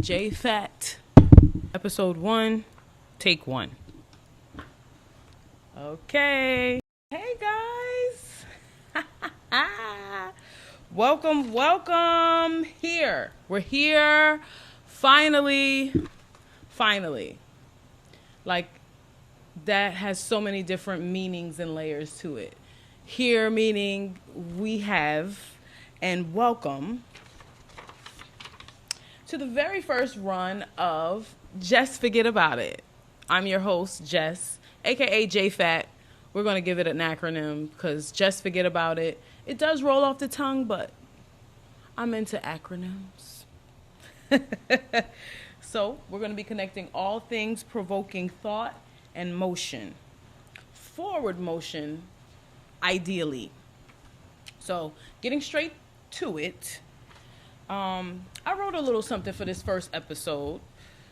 J Fat, episode 1, take 1. Okay. Hey guys. Welcome here. We're here. Finally. Like, that has so many different meanings and layers to it. Here meaning we have, and welcome to the very first run of Just Forget About It. I'm your host, Jess, aka JFAT. We're going to give it an acronym because Just Forget About It. It does roll off the tongue, but I'm into acronyms. So we're going to be connecting all things provoking thought and motion. Forward motion, ideally. So getting straight to it, I wrote a little something for this first episode.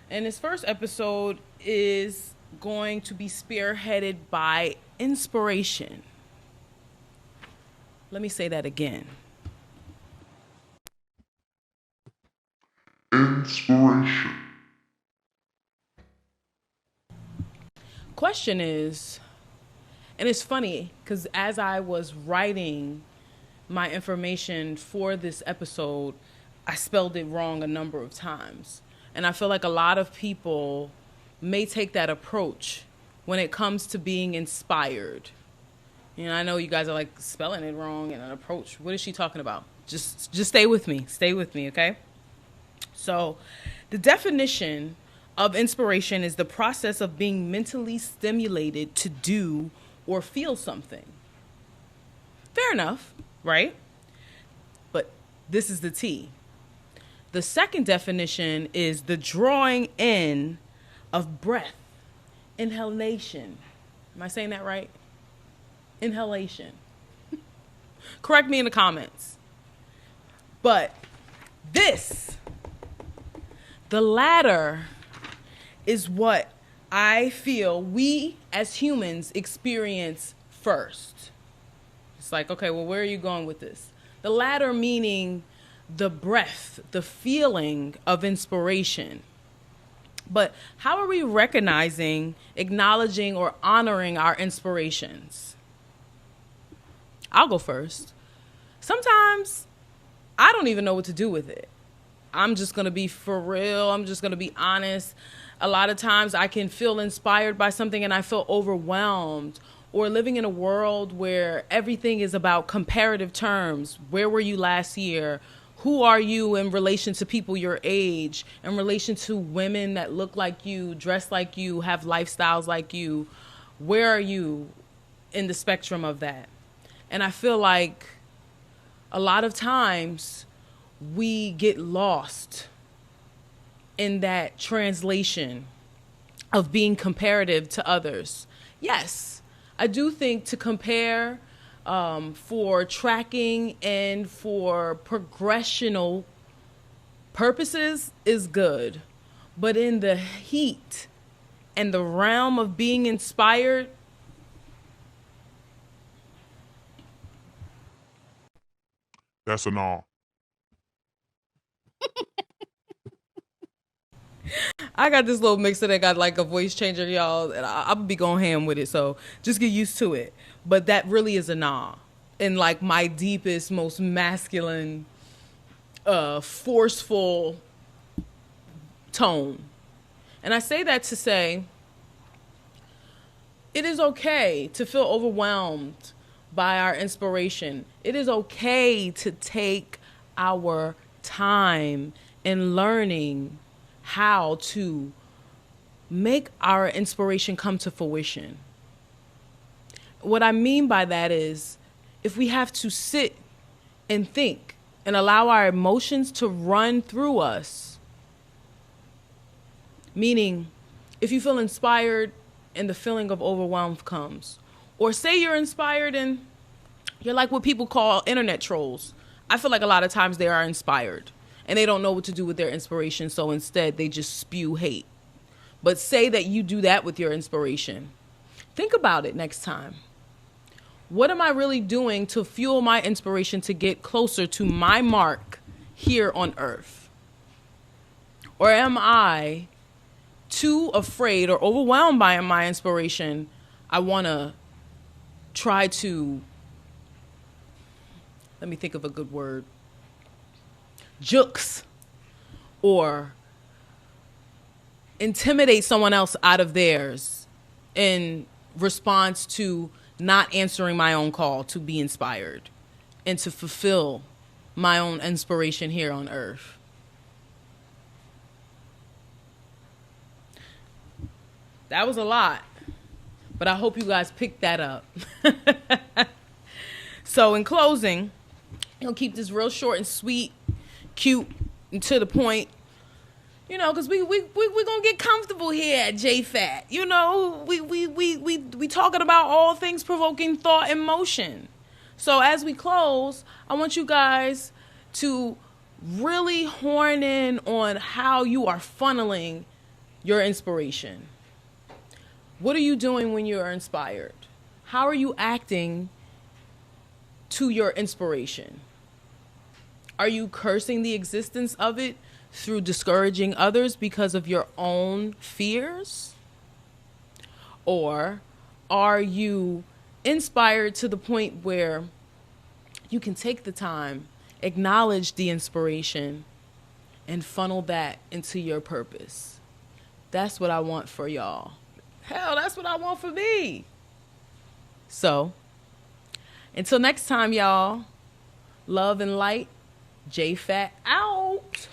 And this first episode is going to be spearheaded by inspiration. Let me say that again. Inspiration. Question is, and it's funny because as I was writing my information for this episode, I spelled it wrong a number of times. And I feel like a lot of people may take that approach when it comes to being inspired. You know, I know you guys are like spelling it wrong and an approach. What is she talking about? Just stay with me. Stay with me, okay? So, the definition of inspiration is the process of being mentally stimulated to do or feel something. Fair enough, right? But this is the T. The second definition is the drawing in of breath, inhalation. Am I saying that right? Inhalation. Correct me in the comments. But the latter is what I feel we as humans experience first. It's like, okay, well, where are you going with this? The latter meaning the breath, the feeling of inspiration. But how are we recognizing, acknowledging, or honoring our inspirations? I'll go first. Sometimes I don't even know what to do with it. I'm just going to be for real. I'm just going to be honest. A lot of times I can feel inspired by something and I feel overwhelmed, or living in a world where everything is about comparative terms. Where were you last year? Who are you in relation to people your age, in relation to women that look like you, dress like you, have lifestyles like you? Where are you in the spectrum of that? And I feel like a lot of times we get lost in that translation of being comparative to others. Yes, I do think to compare for tracking and for progressional purposes is good. But in the heat and the realm of being inspired, That's an all. I got this little mixer that got like a voice changer, y'all, and I'll be going ham with it, so just get used to it. But that really is a nah. In like my deepest, most masculine, forceful tone. And I say that to say it is okay to feel overwhelmed by our inspiration. It is okay to take our time in learning how to make our inspiration come to fruition. What I mean by that is, if we have to sit and think and allow our emotions to run through us, meaning if you feel inspired and the feeling of overwhelm comes, or say you're inspired and you're like what people call internet trolls. I feel like a lot of times they are inspired and they don't know what to do with their inspiration, so instead they just spew hate. But say that you do that with your inspiration. Think about it next time. What am I really doing to fuel my inspiration to get closer to my mark here on earth? Or am I too afraid or overwhelmed by my inspiration? I want to try to, let me think of a good word, jukes or intimidate someone else out of theirs in response to not answering my own call to be inspired and to fulfill my own inspiration here on earth. That was a lot, but I hope you guys picked that up. So in closing, I'll keep this real short and sweet, cute, and to the point. You know, because we gonna get comfortable here at JFAT. You know, we talking about all things provoking thought and motion. So as we close, I want you guys to really horn in on how you are funneling your inspiration. What are you doing when you are inspired? How are you acting to your inspiration? Are you cursing the existence of it through discouraging others because of your own fears? Or are you inspired to the point where you can take the time, acknowledge the inspiration, and funnel that into your purpose? That's what I want for y'all. Hell, that's what I want for me. So, until next time, y'all, love and light, JFAT out.